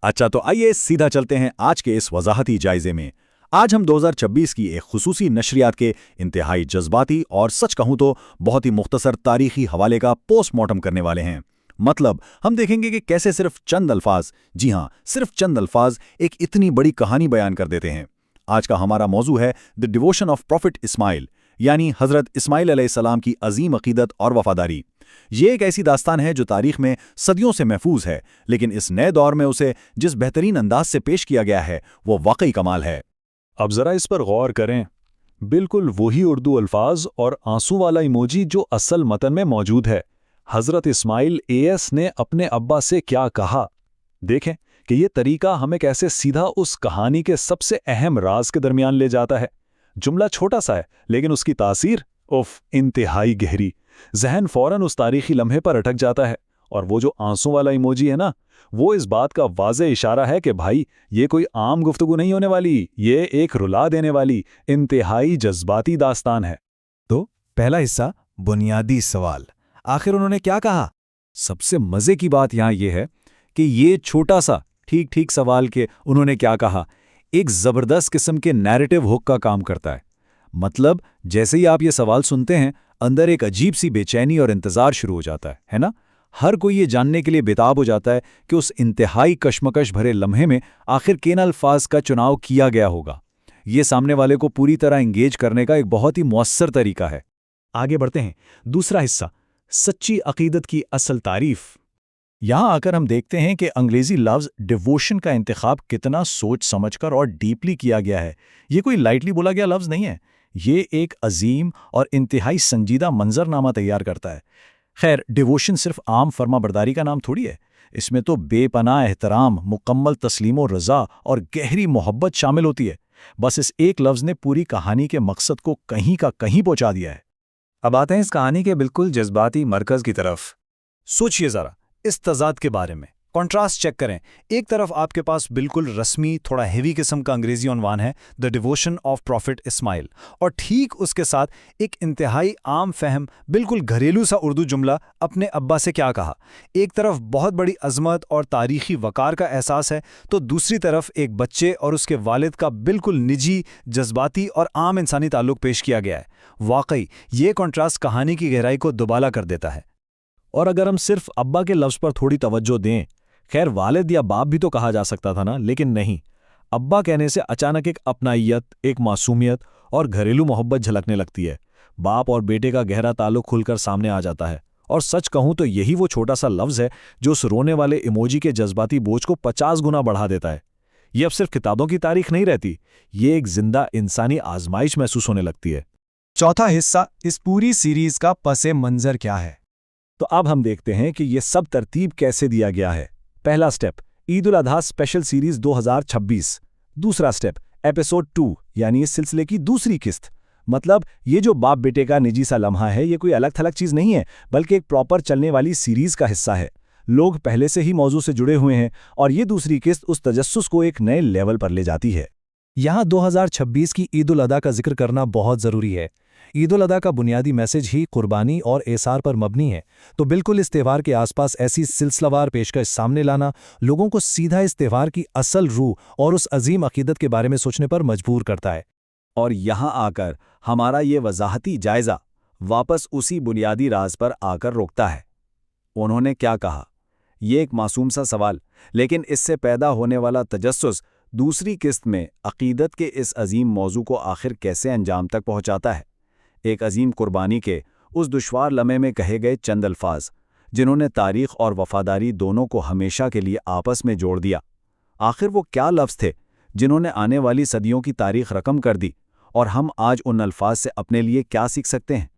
अच्छा, तो आइए सीधा चलते हैं आज के इस वजाहती जायजे में। आज हम 2026 की एक खुसूसी नशरियात के इंतहाई जज्बाती और सच कहूं तो बहुत ही मुख्तसर तारीखी हवाले का पोस्टमार्टम करने वाले हैं। मतलब हम देखेंगे कि कैसे सिर्फ चंद अल्फाज, जी हां, सिर्फ चंद अल्फाज एक इतनी बड़ी कहानी बयान कर देते हैं। आज का हमारा मौजू है the devotion of prophet Ismail, यानी हजरत इस्माइल अलैहिस्सलाम की अजीम अकीदत और वफादारी। ये एक ऐसी दास्तान है जो तारीख में सदियों से महफूज है, लेकिन इस नए दौर में उसे जिस बेहतरीन अंदाज से पेश किया गया है वो वाकई कमाल है। अब जरा इस पर गौर करें। बिल्कुल वही उर्दू अल्फाज और आंसू वाला इमोजी जो असल मतन में मौजूद है। हजरत इस्माइल एएस ने अपने अब्बा से क्या कहा। देखें कि ये तरीका हमें कैसे सीधा उस कहानी के सबसे अहम राज के दरमियान ले जाता है। जुमला छोटा सा है, लेकिन उसकी तासीर इंतहाई गहरी। जहन फौरन उस तारीखी लम्हे पर अटक जाता है। और वो जो आंसू वाला इमोजी है ना, वो इस बात का वाज़े इशारा है कि भाई ये कोई आम गुफ्तगू नहीं होने वाली, ये एक रुला देने वाली इंतहाई जज्बाती दास्तान है। तो पहला हिस्सा, बुनियादी सवाल, आखिर उन्होंने क्या कहा। सबसे मजे की बात यहाँ ये है कि ये छोटा सा ठीक ठीक सवाल के उन्होंने क्या कहा एक जबरदस्त किस्म के नैरेटिव हुक का काम करता है। मतलब जैसे ही आप ये सवाल सुनते हैं, अंदर एक अजीब सी बेचैनी और इंतजार शुरू हो जाता है ना। हर कोई ये जानने के लिए बेताब हो जाता है कि उस इंतहाई कशमकश भरे लम्हे में आखिर किन अल्फाज का चुनाव किया गया होगा। ये सामने वाले को पूरी तरह एंगेज करने का एक बहुत ही मुअस्सर तरीका है। आगे बढ़ते हैं। दूसरा हिस्सा, सच्ची अकीदत की असल तारीफ। यहां आकर हम देखते हैं कि अंग्रेजी लफ्ज़ डिवोशन का इंतखाब कितना सोच समझकर और डीपली किया गया है। ये कोई लाइटली बोला गया लफ्ज़ नहीं है। ये एक अजीम और इंतहाई संजीदा मंजरनामा तैयार करता है। खैर, डिवोशन सिर्फ आम फर्माबरदारी का नाम थोड़ी है। इसमें तो बेपनाह एहतराम, मुकम्मल तस्लीम रज़ा और गहरी मोहब्बत शामिल होती है। बस इस एक लफ्ज़ ने पूरी कहानी के मकसद को कहीं का कहीं पहुंचा दिया है। अब आते हैं इस कहानी के बिल्कुल जज्बाती मरकज़ की तरफ। सोचिए ज़रा इस तज़ाद के बारे में, कॉन्ट्रास्ट चेक करें। एक तरफ आपके पास बिल्कुल रस्मी, थोड़ा हेवी किस्म का अंग्रेजी उन्वान है, the devotion of prophet Ismail, और ठीक उसके साथ एक इंतहाई आम फहम, बिल्कुल घरेलू सा उर्दू जुमला, अपने अब्बा से क्या कहा। एक तरफ बहुत बड़ी अजमत और तारीखी वकार का एहसास है, तो दूसरी तरफ एक बच्चे और उसके वालिद का बिल्कुल निजी, जज्बाती और आम इंसानी ताल्लुक पेश किया गया है। वाकई ये कॉन्ट्रास्ट कहानी की गहराई को दुबाला कर देता है। और अगर हम सिर्फ अब्बा के लफ्ज़ पर थोड़ी तवज्जो दें, खैर वालिद या बाप भी तो कहा जा सकता था ना, लेकिन नहीं। अब्बा कहने से अचानक एक अपनाइयत, एक मासूमियत और घरेलू मोहब्बत झलकने लगती है। बाप और बेटे का गहरा ताल्लुक खुलकर सामने आ जाता है। और सच कहूं तो यही वो छोटा सा लफ्ज़ है जो उस रोने वाले इमोजी के जज्बाती बोझ को 50 गुना बढ़ा देता है। ये अब सिर्फ किताबों की तारीख नहीं रहती, ये एक जिंदा इंसानी आजमाइश महसूस होने लगती है। चौथा हिस्सा, इस पूरी सीरीज का पसे मंजर क्या है। तो अब हम देखते हैं कि ये सब तरतीब कैसे दिया गया है। पहला step, Eid ul Azha special series 2026। दूसरा स्टेप, एपिसोड 2, यानी इस सिलसिले की दूसरी किस्त। मतलब ये जो बाप बेटे का निजी सा लम्हा है, ये कोई अलग थलग चीज़ नहीं है, बल्कि एक प्रॉपर चलने वाली सीरीज का हिस्सा है। लोग पहले से ही मौजू से जुड़े हुए हैं और ये दूसरी किस्त उस तजस्सुस को एक नए लेवल पर ले जाती है। यहाँ 2026 की ईद उल अदा का जिक्र करना बहुत ज़रूरी है। ईद उल अदा का बुनियादी मैसेज ही कुर्बानी और एसार पर मबनी है, तो बिल्कुल इस त्यौहार के आसपास ऐसी सिलसिलावार पेशकश सामने लाना लोगों को सीधा इस त्यौहार की असल रूह और उस अजीम अकीदत के बारे में सोचने पर मजबूर करता है। और यहाँ आकर हमारा ये वजाहती जायजा वापस उसी बुनियादी राज पर आकर रोकता है। उन्होंने क्या कहा, ये एक मासूम सा सवाल, लेकिन इससे पैदा होने वाला तजस्सुस दूसरी किस्त में अकीदत के इस अजीम मौजू को आखिर कैसे अंजाम तक पहुँचाता है। एक अजीम कुर्बानी के उस दुश्वार लम्हे में कहे गए चंद अल्फाज, जिन्होंने तारीख और वफादारी दोनों को हमेशा के लिए आपस में जोड़ दिया। आखिर वो क्या लफ्ज़ थे जिन्होंने आने वाली सदियों की तारीख रकम कर दी, और हम आज उन अल्फाज से अपने लिए क्या सीख सकते हैं।